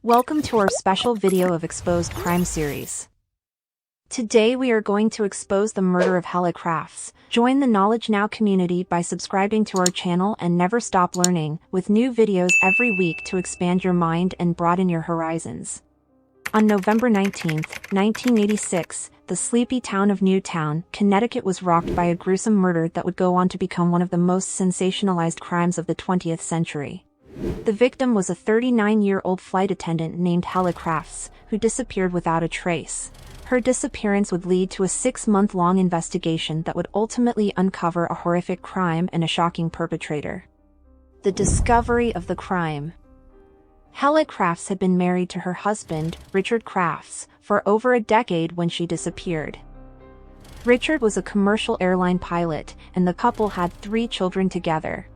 Welcome to our special video of Exposed Crime series. Today we are going to expose the murder of Helle Craft. Join the Knowledge Now community by subscribing to our channel and never stop learning, with new videos every week to expand your mind and broaden your horizons. On November 19, 1986, the sleepy town of Newtown, Connecticut was rocked by a gruesome murder that would go on to become one of the most sensationalized crimes of the 20th century. The victim was a 39-year-old flight attendant named Helle Craft, who disappeared without a trace. Her disappearance would lead to a 6-month-long investigation that would ultimately uncover a horrific crime and a shocking perpetrator. The discovery of the crime. Helle Craft had been married to her husband, Richard Craft, for over a decade when she disappeared. Richard was a commercial airline pilot, and the couple had 3 children together.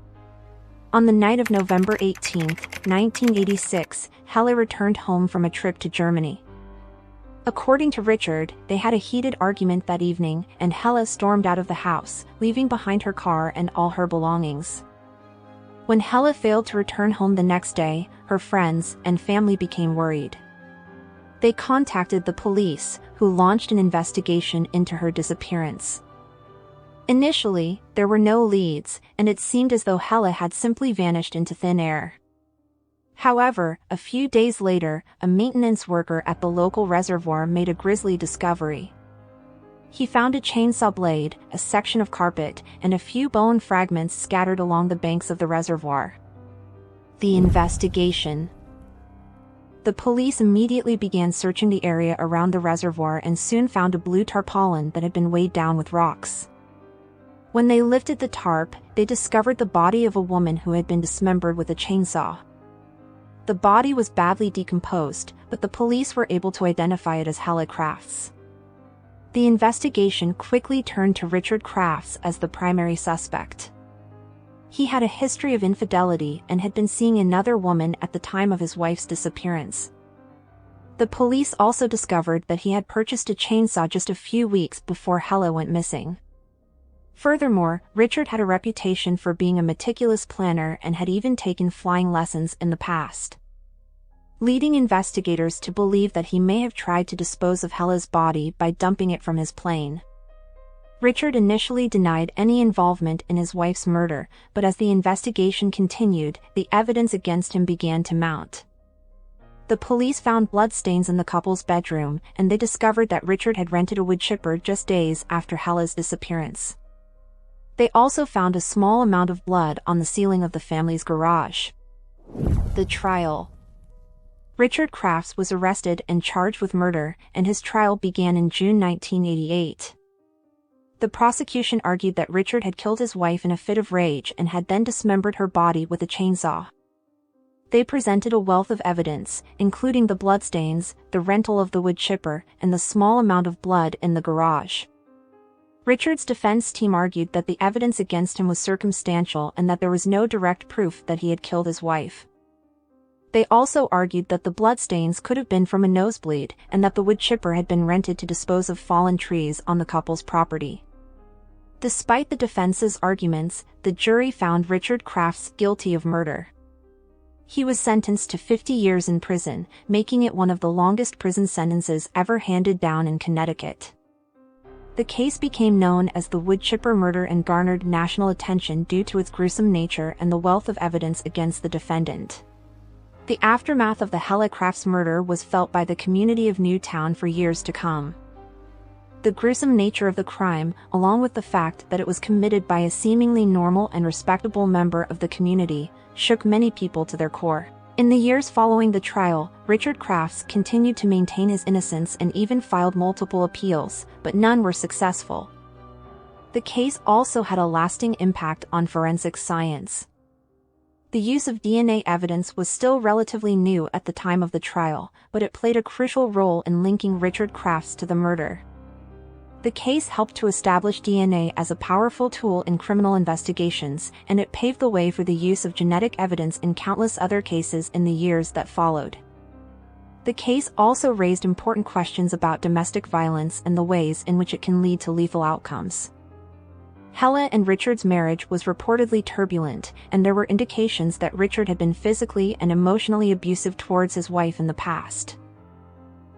On the night of November 18, 1986, Helle returned home from a trip to Germany. According to Richard, they had a heated argument that evening, and Helle stormed out of the house, leaving behind her car and all her belongings. When Helle failed to return home the next day, her friends and family became worried. They contacted the police, who launched an investigation into her disappearance. Initially, there were no leads, and it seemed as though Helle had simply vanished into thin air. However, a few days later, a maintenance worker at the local reservoir made a grisly discovery. He found a chainsaw blade, a section of carpet, and a few bone fragments scattered along the banks of the reservoir. The investigation. The police immediately began searching the area around the reservoir and soon found a blue tarpaulin that had been weighed down with rocks. When they lifted the tarp, they discovered the body of a woman who had been dismembered with a chainsaw. The body was badly decomposed, but the police were able to identify it as Helle Craft. The investigation quickly turned to Richard Craft as the primary suspect. He had a history of infidelity and had been seeing another woman at the time of his wife's disappearance. The police also discovered that he had purchased a chainsaw just a few weeks before Helle went missing. Furthermore, Richard had a reputation for being a meticulous planner and had even taken flying lessons in the past, leading investigators to believe that he may have tried to dispose of Helle's body by dumping it from his plane. Richard initially denied any involvement in his wife's murder, but as the investigation continued, the evidence against him began to mount. The police found bloodstains in the couple's bedroom, and they discovered that Richard had rented a wood chipper just days after Helle's disappearance. They also found a small amount of blood on the ceiling of the family's garage. The trial. Richard Craft was arrested and charged with murder, and his trial began in June 1988. The prosecution argued that Richard had killed his wife in a fit of rage and had then dismembered her body with a chainsaw. They presented a wealth of evidence, including the bloodstains, the rental of the wood chipper, and the small amount of blood in the garage. Richard's defense team argued that the evidence against him was circumstantial and that there was no direct proof that he had killed his wife. They also argued that the bloodstains could have been from a nosebleed and that the wood chipper had been rented to dispose of fallen trees on the couple's property. Despite the defense's arguments, the jury found Richard Craft guilty of murder. He was sentenced to 50 years in prison, making it one of the longest prison sentences ever handed down in Connecticut. The case became known as the wood chipper murder and garnered national attention due to its gruesome nature and the wealth of evidence against the defendant. The aftermath of the Helle Craft murder was felt by the community of Newtown for years to come. The gruesome nature of the crime, along with the fact that it was committed by a seemingly normal and respectable member of the community, shook many people to their core. In the years following the trial, Richard Craft continued to maintain his innocence and even filed multiple appeals, but none were successful. The case also had a lasting impact on forensic science. The use of DNA evidence was still relatively new at the time of the trial, but it played a crucial role in linking Richard Craft to the murder. The case helped to establish DNA as a powerful tool in criminal investigations, and it paved the way for the use of genetic evidence in countless other cases in the years that followed. The case also raised important questions about domestic violence and the ways in which it can lead to lethal outcomes. Helle and Richard's marriage was reportedly turbulent, and there were indications that Richard had been physically and emotionally abusive towards his wife in the past.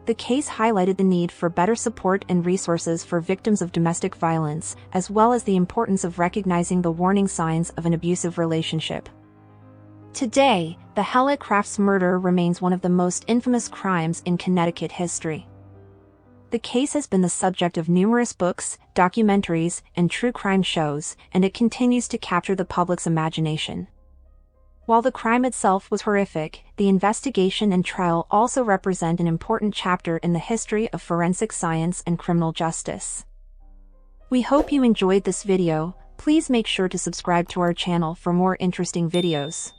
The case highlighted the need for better support and resources for victims of domestic violence, as well as the importance of recognizing the warning signs of an abusive relationship. Today, the Helle Craft's murder remains one of the most infamous crimes in Connecticut history. The case has been the subject of numerous books, documentaries, and true crime shows, and it continues to capture the public's imagination. While the crime itself was horrific, the investigation and trial also represent an important chapter in the history of forensic science and criminal justice. We hope you enjoyed this video. Please make sure to subscribe to our channel for more interesting videos.